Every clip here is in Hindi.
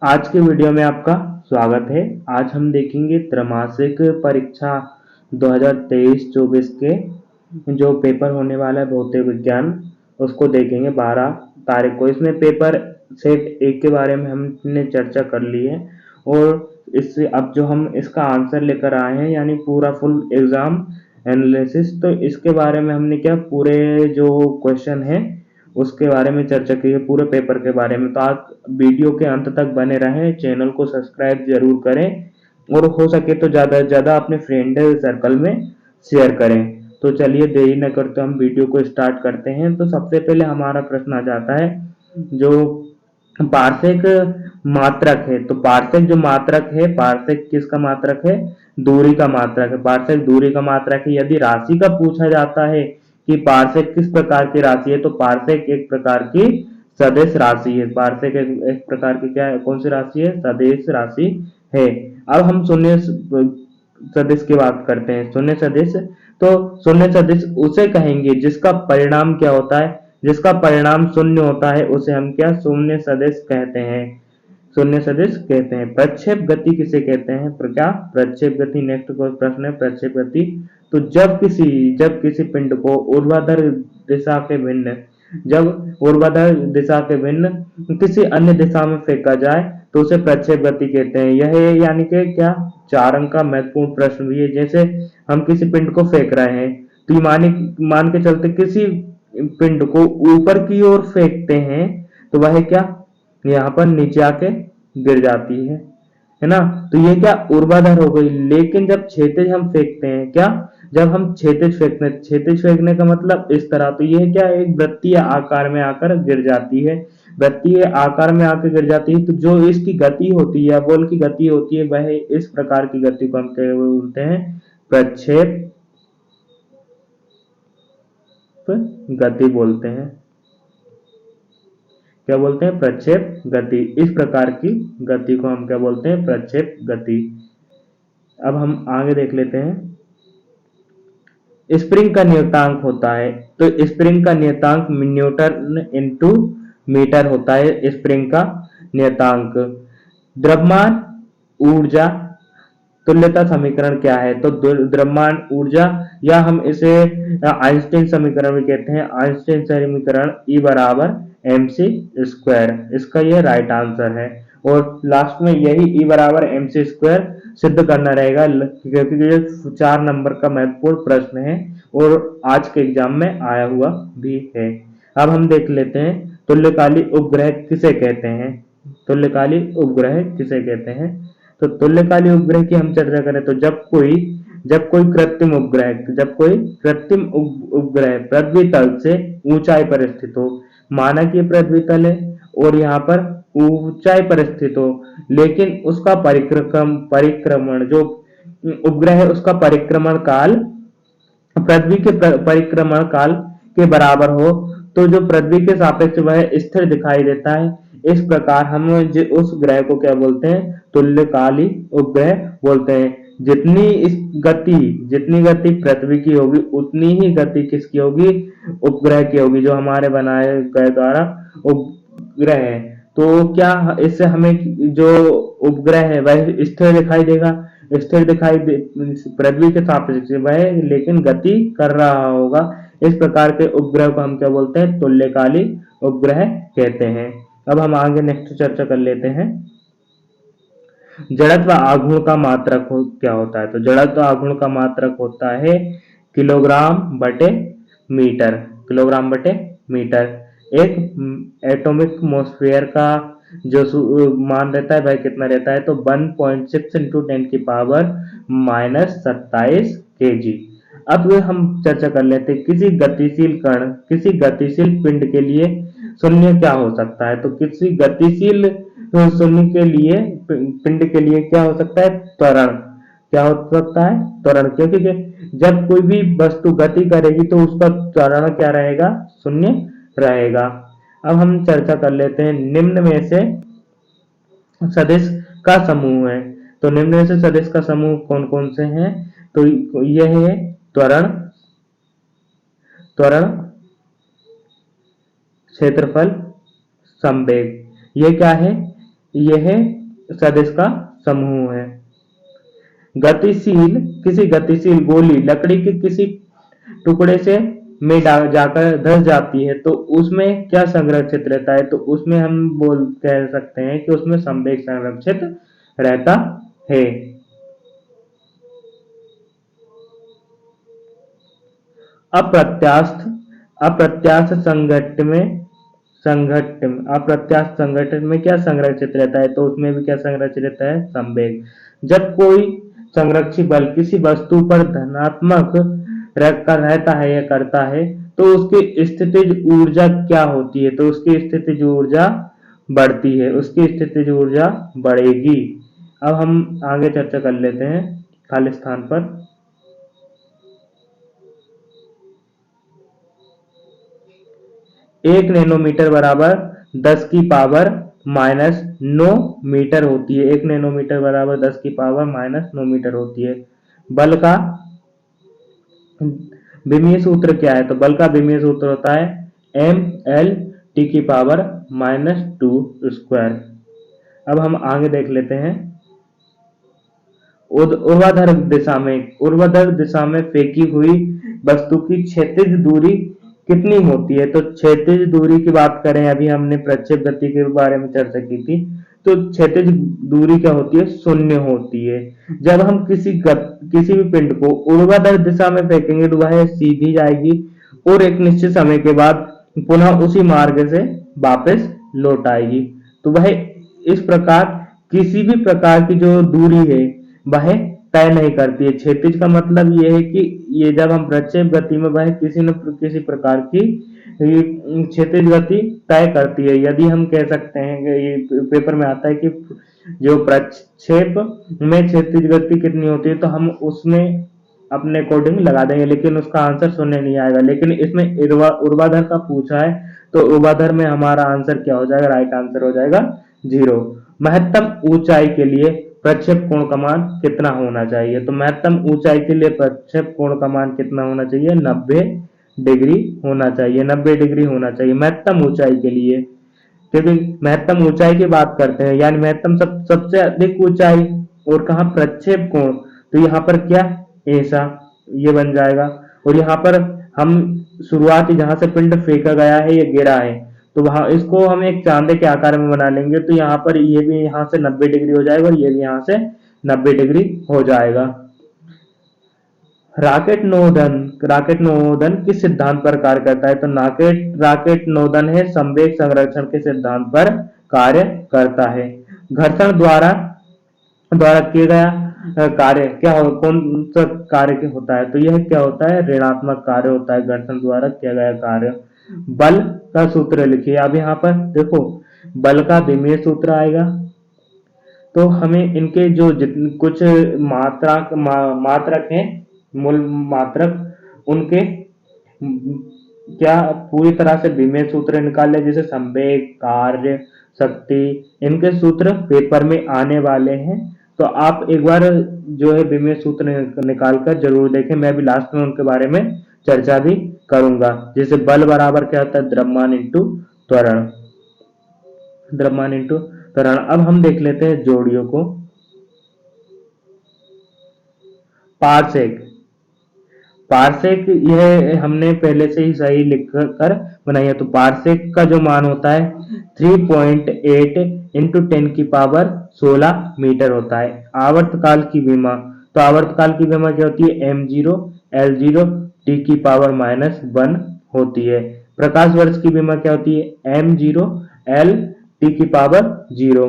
आज के वीडियो में आपका स्वागत है। आज हम देखेंगे त्रैमासिक परीक्षा 2023-24 के जो पेपर होने वाला है भौतिक विज्ञान, उसको देखेंगे 12 तारीख को। इसमें पेपर सेट 1 के बारे में हमने चर्चा कर ली है और इससे अब जो हम इसका आंसर लेकर आए हैं यानी पूरा फुल एग्जाम एनालिसिस, तो इसके बारे में हमने क्या पूरे जो क्वेश्चन है उसके बारे में चर्चा की है, पूरे पेपर के बारे में। तो आप वीडियो के अंत तक बने रहें, चैनल को सब्सक्राइब जरूर करें और हो सके तो ज़्यादा से ज़्यादा अपने फ्रेंड सर्कल में शेयर करें। तो चलिए देरी न करते हम वीडियो को स्टार्ट करते हैं। तो सबसे पहले हमारा प्रश्न आ जाता है जो पार्सेक मात्रक है। तो पार्सेक जो मात्रक है, पार्सेक किसका मात्रक है? दूरी का मात्रक है। पार्सेक दूरी का मात्रक है। यदि राशि का पूछा जाता है कि पार्सेक किस प्रकार की राशि है, तो पार्सेक एक प्रकार की सदिश राशि है। पार्सेक एक प्रकार की क्या है, कौन सी राशि है? सदिश राशि है। अब हम शून्य सदिश की बात करते हैं। शून्य सदिश, तो शून्य सदिश उसे कहेंगे जिसका परिणाम क्या होता है? जिसका परिणाम शून्य होता है उसे हम क्या शून्य सदिश कहते हैं। शून्य सदिश कहते हैं। प्रक्षेप गति किसे कहते हैं? क्या प्रक्षेप गति? नेक्स्ट प्रश्न है प्रक्षेप गति। तो जब किसी पिंड को ऊर्ध्वाधर दिशा के भिन्न जब ऊर्ध्वाधर दिशा के भिन्न किसी अन्य दिशा में फेंका जाए तो उसे प्रक्षेप गति कहते हैं। यह यानी कि क्या 4 अंक का महत्वपूर्ण प्रश्न भी है। जैसे हम किसी पिंड को फेंक रहे हैं, तो ये मान के चलते किसी पिंड को ऊपर की ओर फेंकते हैं तो वह क्या यहाँ पर नीचे आके गिर जाती है ना। तो ये क्या ऊर्ध्वाधर हो गई। लेकिन जब क्षैतिज हम फेंकते हैं, क्या जब हम क्षैतिज फेंकने का मतलब इस तरह, तो ये क्या एक वृत्तीय आकार में आकर गिर जाती है। वृत्तीय आकार में आकर गिर जाती है, तो जो इसकी गति होती है, बॉल की गति होती है, वह इस प्रकार की गति को हम क्या बोलते हैं? प्रक्षेप गति बोलते हैं। क्या बोलते हैं? प्रक्षेप गति। इस प्रकार की गति को हम क्या बोलते हैं? प्रक्षेप गति। अब हम आगे देख लेते हैं। स्प्रिंग का नियतांक होता है, तो स्प्रिंग का नियतांक न्यूटन इंटू मीटर होता है। स्प्रिंग का नियतांक। द्रव्यमान ऊर्जा तुल्यता समीकरण क्या है? तो द्रव्यमान ऊर्जा, या हम इसे आइंस्टीन समीकरण भी कहते हैं। आइंस्टीन समीकरण E बराबर mc स्क्वायर, इसका यह राइट आंसर है। और लास्ट में यही E बराबर mc स्क्वायर सिद्ध करना रहेगा, क्योंकि ये 4 नंबर का महत्वपूर्ण प्रश्न है और आज के एग्जाम में आया हुआ भी है। अब हम देख लेते हैं तुल्यकालिक उपग्रह किसे कहते हैं। तुल्यकालिक उपग्रह किसे कहते हैं? तो तुल्यकालिक उपग्रह की हम चर्चा करें तो जब कोई कृत्रिम उपग्रह पृथ्वी तल से ऊंचाई पर स्थित हो। माना कि पृथ्वी तल है और यहाँ पर ऊंचाई पर स्थित हो, लेकिन उसका परिक्रमण जो उपग्रह है उसका परिक्रमण काल पृथ्वी के परिक्रमण काल के बराबर हो, तो जो पृथ्वी के सापेक्ष वह स्थिर दिखाई देता है। इस प्रकार हम उस ग्रह को क्या बोलते हैं? तुल्यकालिक उपग्रह बोलते हैं। जितनी गति पृथ्वी की होगी उतनी ही गति किसकी होगी? उपग्रह की होगी, जो हमारे बनाए गए द्वारा उपग्रह है। तो क्या इससे हमें जो उपग्रह है वह स्थिर दिखाई देगा? स्थिर दिखाई दे पृथ्वी के सापेक्ष वह लेकिन गति कर रहा होगा। इस प्रकार के उपग्रह को हम क्या बोलते हैं? तुल्यकालिक उपग्रह कहते हैं। अब हम आगे नेक्स्ट चर्चा कर लेते हैं। जड़त्व आघूर्ण का मात्रक क्या होता है? तो जड़त्व आघूर्ण का मात्रक होता है किलोग्राम बटे मीटर। किलोग्राम बटे मीटर। एक एटॉमिक मॉस्फेयर का जो मान रहता है वह कितना रहता है? तो 1.6 इंटू 10 की पावर -27 kg। अब हम चर्चा कर लेते हैं किसी गतिशील कण, किसी गतिशील पिंड के लिए शून्य क्या हो सकता है? तो किसी गतिशील शून्य के लिए पिंड के लिए क्या हो सकता है? त्वरण। क्या हो सकता है? त्वरण। क्योंकि जब कोई भी वस्तु गति करेगी तो उसका त्वरण क्या रहेगा? शून्य रहेगा। अब हम चर्चा कर लेते हैं निम्न में से सदिश का समूह है। तो निम्न में से सदिश का समूह कौन कौन से हैं? तो यह है त्वरण, क्षेत्रफल, संवेग। ये क्या है? यह सदिश का समूह है। किसी गतिशील गोली लकड़ी के किसी टुकड़े से में जाकर धंस जाती है तो उसमें क्या संरक्षित रहता है? तो उसमें हम कह सकते हैं कि उसमें संवेग संरक्षित रहता है। अप्रत्यास्थ अप्रत्यास्थ संगठन में क्या संरक्षित रहता है? तो उसमें भी क्या संरक्षित रहता है? संवेग। जब कोई संरक्षित बल किसी वस्तु पर धनात्मक रहता है या करता है तो उसकी स्थितिज ऊर्जा क्या होती है? तो उसकी स्थितिज ऊर्जा बढ़ती है, उसकी स्थितिज ऊर्जा बढ़ेगी। अब हम आगे चर्चा कर लेते हैं खाली स्थान पर। 1 नैनोमीटर बराबर 10 की पावर -9 मीटर होती है। 1 नैनोमीटर बराबर 10 की पावर -9 मीटर होती है। बल का विमीय सूत्र क्या है? तो बल का विमीय सूत्र होता है ml की पावर -2 स्क्वायर। अब हम आगे देख लेते हैं। ऊर्ध्वाधर दिशा में फेंकी हुई वस्तु की क्षैतिज दूरी कितनी होती है? तो क्षैतिज दूरी की बात करें, अभी हमने प्रक्षेप गति के बारे में चर्चा की थी, तो क्षैतिज दूरी क्या होती है? 0 होती है। जब हम किसी भी पिंड को ऊर्ध्वाधर दिशा में फेंकेंगे तो वह सीधी जाएगी और एक निश्चित समय के बाद पुनः उसी मार्ग से वापस लौट आएगी। तो वह इस प्रकार किसी भी प्रकार की जो दूरी है वह तय नहीं करती है। क्षैतिज का मतलब ये है कि ये जब हम प्रक्षेप गति में वह किसी न किसी प्रकार की क्षैतिज गति तय करती है। यदि हम कह सकते हैं कि ये पेपर में आता है कि जो प्रक्षेप में क्षैतिज गति कितनी होती है तो हम उसमें अपने अकॉर्डिंग लगा देंगे, लेकिन उसका आंसर 0 नहीं आएगा। लेकिन इसमें ऊर्ध्वाधर का पूछा है तो ऊर्ध्वाधर में हमारा आंसर क्या हो जाएगा? राइट आंसर हो जाएगा 0। महत्तम ऊंचाई के लिए प्रक्षेप कोण का मान कितना होना चाहिए? तो महत्तम ऊंचाई के लिए प्रक्षेप कोण का मान कितना होना चाहिए? 90 डिग्री होना चाहिए। 90 डिग्री होना चाहिए महत्तम ऊंचाई के लिए। क्योंकि महत्तम ऊंचाई की बात करते हैं, यानी महत्तम सबसे अधिक ऊंचाई, और कहा प्रक्षेप कोण, तो यहाँ पर क्या ऐसा ये बन जाएगा। और यहाँ पर हम शुरुआती जहां से पिंड फेंका गया है या गिरा है तो वहां इसको हम एक चांदे के आकार में बना लेंगे, तो यहाँ पर ये भी यहाँ से 90 डिग्री हो जाएगा और ये भी यहाँ से 90 डिग्री हो जाएगा। राकेट नोदन किस सिद्धांत पर कार्य करता है? तो राकेट नोदन है संवेग संरक्षण के सिद्धांत पर कार्य करता है। घर्षण द्वारा किया गया कार्य क्या हो, कौन सा कार्य होता है? तो यह क्या होता है? ऋणात्मक कार्य होता है, घर्षण द्वारा किया गया कार्य। बल का सूत्र लिखिए। अब यहाँ पर देखो बल का विमीय सूत्र आएगा, तो हमें इनके जो कुछ मात्रक हैं, मूल मात्रक, उनके क्या पूरी तरह से विमीय सूत्र निकाल ले, जैसे संवेग, कार्य, शक्ति, इनके सूत्र पेपर में आने वाले हैं। तो आप एक बार जो है विमीय सूत्र निकाल कर जरूर देखें। मैं भी लास्ट में उनके बारे में चर्चा भी करूंगा। जैसे बल बराबर क्या होता है? द्रव्यमान इंटू त्वरण। अब हम देख लेते हैं जोड़ियों को। पारसेक यह हमने पहले से ही सही लिख कर बनाई है। तो पारसेक का जो मान होता है 3.8 इंटू 10 की पावर 16 मीटर होता है। आवर्तकाल की विमा, तो आवर्तकाल की विमा क्या होती है? m0 l0 t की पावर -1 होती है। प्रकाश वर्ष की विमा क्या होती है? m0 l t की पावर 0।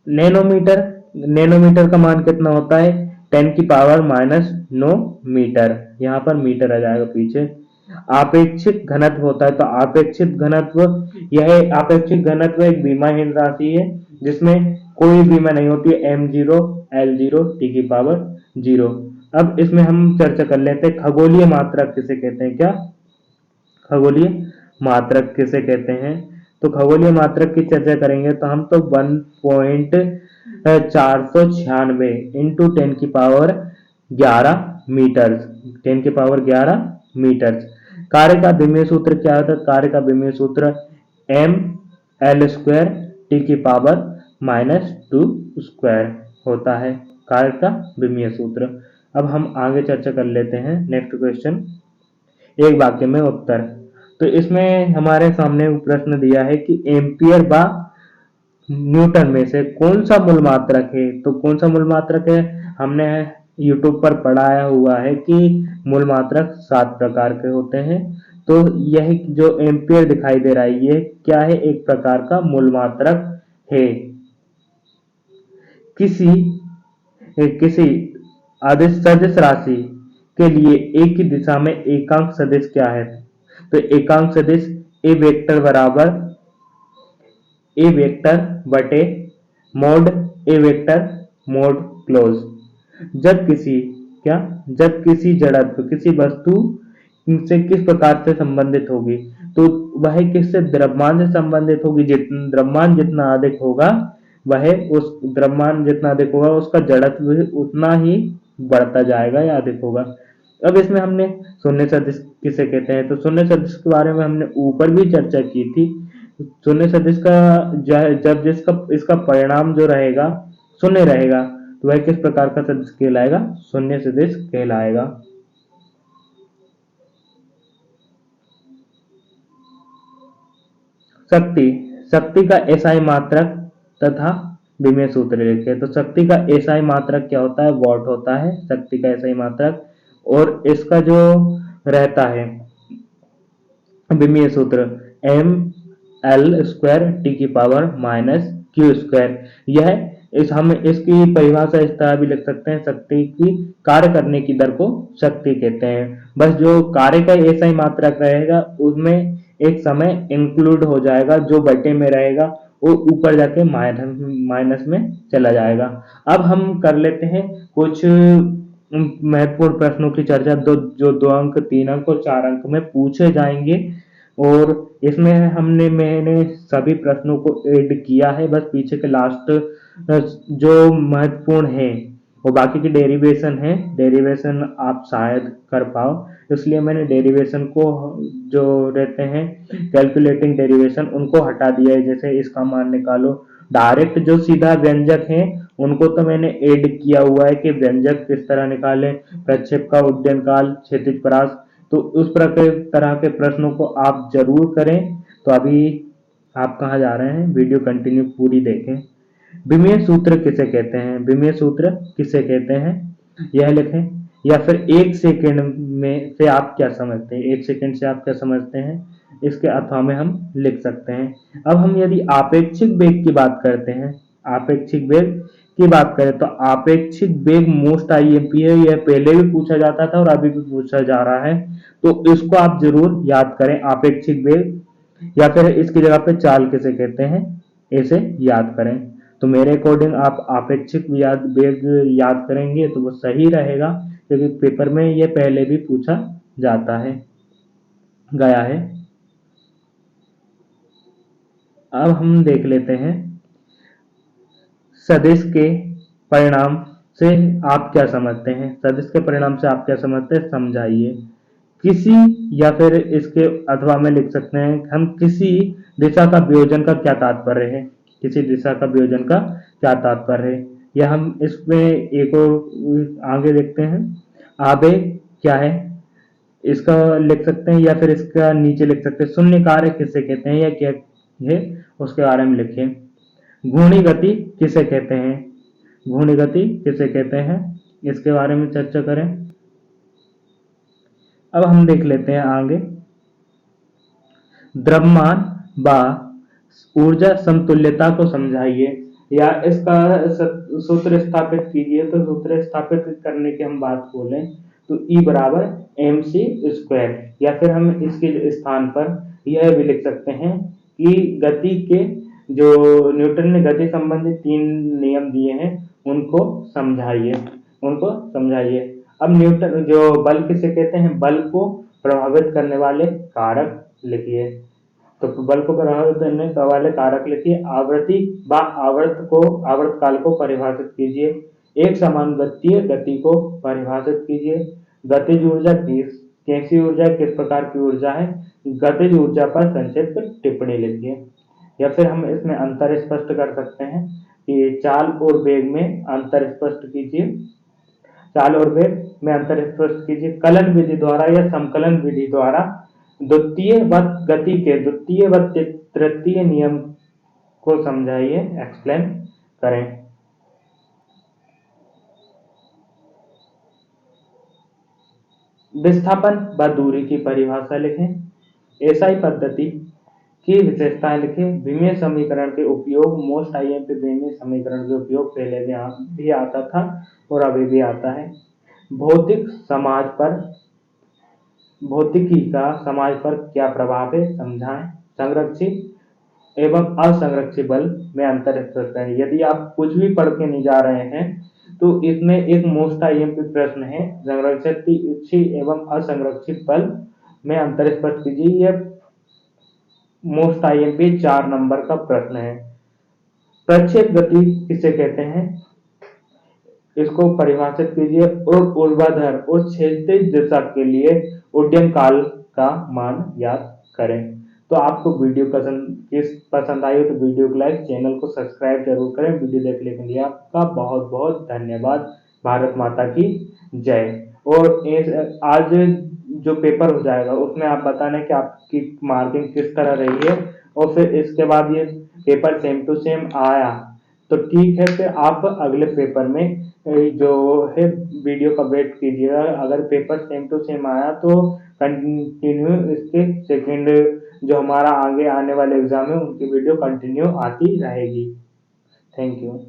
नैनोमीटर का मान कितना होता है? 10 की पावर -9 मीटर। यहाँ पर मीटर आ जाएगा पीछे। आपेक्षिक घनत्व होता है, तो आपेक्षिक घनत्व एक विमाहीन राशि है जिसमें कोई विमा नहीं होती है। m0 l0 t की पावर 0। अब इसमें हम चर्चा कर लेते हैं खगोलीय मात्रक किसे कहते हैं। क्या खगोलीय मात्रक किसे कहते हैं? तो खगोलीय मात्रक की चर्चा करेंगे तो हम तो 1.496 इंटू 10 की पावर 11 मीटर, 10 की पावर 11 मीटर। कार्य का विमीय सूत्र क्या होता है? कार्य का विमीय सूत्र m l स्क्वायर टी की पावर -2 होता है कार्य का विमीय सूत्र। अब हम आगे चर्चा कर लेते हैं। नेक्स्ट क्वेश्चन, एक वाक्य में उत्तर। तो इसमें हमारे सामने प्रश्न दिया है कि एम्पियर बा न्यूटन में से कौन सा मूल मात्रक है। तो कौन सा मूल मात्रक है, हमने यूट्यूब पर पढ़ाया हुआ है कि मूल मात्रक 7 प्रकार के होते हैं। तो यह जो एम्पियर दिखाई दे रहा है ये क्या है, एक प्रकार का मूल मात्रक है। किसी किसी सदिश राशि के लिए एक ही दिशा में एकांक सदिश क्या है। तो एकांक सदिश ए वेक्टर बराबर ए वेक्टर बटे मोड ए वेक्टर मोड क्लोज। जब किसी जड़त्व किसी वस्तु से किस प्रकार से संबंधित होगी, तो वह किससे, द्रव्यमान से संबंधित होगी। द्रव्यमान जितना अधिक होगा उसका जड़त्व उतना ही बढ़ता जाएगा या अधिक होगा। अब इसमें हमने शून्य सदिश किसे कहते हैं, तो शून्य सदिश के बारे में हमने ऊपर भी चर्चा की थी। शून्य सदिश का जब इसका परिणाम जो रहेगा शून्य रहेगा, तो वह किस प्रकार का सदिश कहलाएगा, शून्य सदिश कहलाएगा। शक्ति का एसआई मात्रक तथा विमीय सूत्र लिखे। तो शक्ति का एसआई मात्रक क्या होता है, वॉट होता है शक्ति का एसआई मात्रक। और इसका जो रहता है विमीय सूत्र ml² टी की पावर -q²। हम इसकी परिभाषा इस तरह भी लिख सकते हैं, शक्ति की कार्य करने की दर को शक्ति कहते हैं। बस जो कार्य का एसआई मात्रक रहेगा उसमें एक समय इंक्लूड हो जाएगा, जो बटे में रहेगा वो ऊपर जाके माइनस में चला जाएगा। अब हम कर लेते हैं कुछ महत्वपूर्ण प्रश्नों की चर्चा, जो 2 अंक, 3 अंक और 4 अंक में पूछे जाएंगे। और इसमें मैंने सभी प्रश्नों को ऐड किया है, बस पीछे के लास्ट जो महत्वपूर्ण है वो बाकी की डेरिवेशन है। डेरिवेशन आप शायद कर पाओ, इसलिए मैंने डेरिवेशन को जो रहते हैं कैलकुलेटिंग डेरिवेशन उनको हटा दिया है। जैसे इसका मान निकालो, डायरेक्ट जो सीधा व्यंजक है उनको तो मैंने ऐड किया हुआ है कि व्यंजक किस तरह निकालें, प्रक्षेप का उड्डयन काल, क्षैतिज परास। तो उस तरह के प्रश्नों को आप जरूर करें। तो अभी आप कहाँ जा रहे हैं, वीडियो कंटिन्यू पूरी देखें। विमीय सूत्र किसे कहते हैं, विमीय सूत्र किसे कहते हैं यह लिखें। या फिर 1 सेकंड में से आप क्या समझते हैं, 1 सेकंड से आप क्या समझते हैं, इसके अथवा में हम लिख सकते हैं। अब हम यदि आपेक्षिक वेग की बात करते हैं, आपेक्षिक वेग की बात करें तो आपेक्षिक वेग मोस्ट आईएमपी है। यह पहले भी पूछा जाता था और अभी भी पूछा जा रहा है, तो इसको आप जरूर याद करें, आपेक्षिक वेग। या फिर इसकी जगह पे चाल किसे कहते हैं, इसे याद करें। तो मेरे अकॉर्डिंग आप आपेक्षिक वेग याद करेंगे तो वो सही रहेगा, क्योंकि पेपर में ये पहले भी पूछा जाता है गया है। अब हम देख लेते हैं सदिश के परिणाम से आप क्या समझते हैं, सदिश के परिणाम से आप क्या समझते हैं, समझाइए। किसी, या फिर इसके अथवा में लिख सकते हैं हम, किसी दिशा का वियोजन का क्या तात्पर्य है, किसी दिशा का वियोजन का क्या तात्पर्य है। या हम इसमें एक और आगे देखते हैं, आवेग क्या है, इसका लिख सकते हैं। या फिर इसका नीचे लिख सकते हैं शून्य कार्य किसे कहते हैं या क्या है, उसके बारे में लिखिए। घूर्णी गति किसे कहते हैं, घूर्णी गति किसे कहते हैं, इसके बारे में चर्चा करें। अब हम देख लेते हैं आगे, द्रव्यमान व ऊर्जा समतुल्यता को समझाइए या इसका सूत्र स्थापित कीजिए। तो सूत्र स्थापित करने की हम बात बोलें तो E बराबर mc²। या फिर हम इसके स्थान पर यह भी लिख सकते हैं कि गति के जो न्यूटन ने गति संबंधी 3 नियम दिए हैं उनको समझाइए, अब न्यूटन जो बल किसे कहते हैं, बल को प्रभावित करने वाले कारक लिखिए। तो बल को प्रभावित करने वाले कारक लिखिए। आवृत्ति व आवर्त काल को परिभाषित कीजिए। एक समान गतीय गति को परिभाषित कीजिए। गतिज ऊर्जा कैसी ऊर्जा, किस प्रकार की ऊर्जा है, गतिज ऊर्जा पर संक्षिप्त टिप्पणी लिखिए। या फिर हम इसमें अंतर स्पष्ट कर सकते हैं कि चाल और वेग में अंतर स्पष्ट कीजिए। चाल और वेग में अंतर स्पष्ट कीजिए। कलन विधि द्वारा या समकलन विधि द्वारा द्वितीय गति के द्वितीय व तृतीय नियम को समझाइए, एक्सप्लेन करें। विस्थापन व दूरी की परिभाषा लिखें। एसआई पद्धति की विशेषताएं लिखें। विमीय समीकरण के उपयोग, मोस्ट आईएमपी विमीय समीकरण के उपयोग पहले भी आता था और अभी भी आता है। भौतिकी का समाज पर क्या प्रभाव है, समझाएं। संरक्षित एवं असंरक्षित बल में अंतर स्पष्ट करें। यदि आप कुछ भी पढ़ के नहीं जा रहे हैं तो इसमें एक मोस्ट आईएमपी प्रश्न है, संरक्षित एवं असंरक्षित बल में अंतर स्पष्ट कीजिए। यह मोस्ट आईएमपी 4 नंबर का प्रश्न है। प्रक्षेप गति किसे कहते हैं, इसको परिभाषित कीजिए। और ऊर्ध्वाधर और क्षैतिज दिशा के लिए उड्डयन काल का मान याद करें। तो आपको वीडियो पसंद आई हो तो वीडियो को लाइक, चैनल को सब्सक्राइब जरूर करें। वीडियो देखने के लिए आपका बहुत बहुत धन्यवाद। भारत माता की जय। और आज जो पेपर हो जाएगा उसमें आप बताना कि आपकी मार्किंग किस तरह रही है, और फिर इसके बाद ये पेपर सेम टू सेम आया तो ठीक है, फिर आप अगले पेपर में जो है वीडियो का वेट कीजिएगा। अगर पेपर सेम टू सेम आया तो कंटिन्यू इसके सेकंड जो हमारा आगे आने वाले एग्जाम है उनकी वीडियो कंटिन्यू आती रहेगी। Thank you.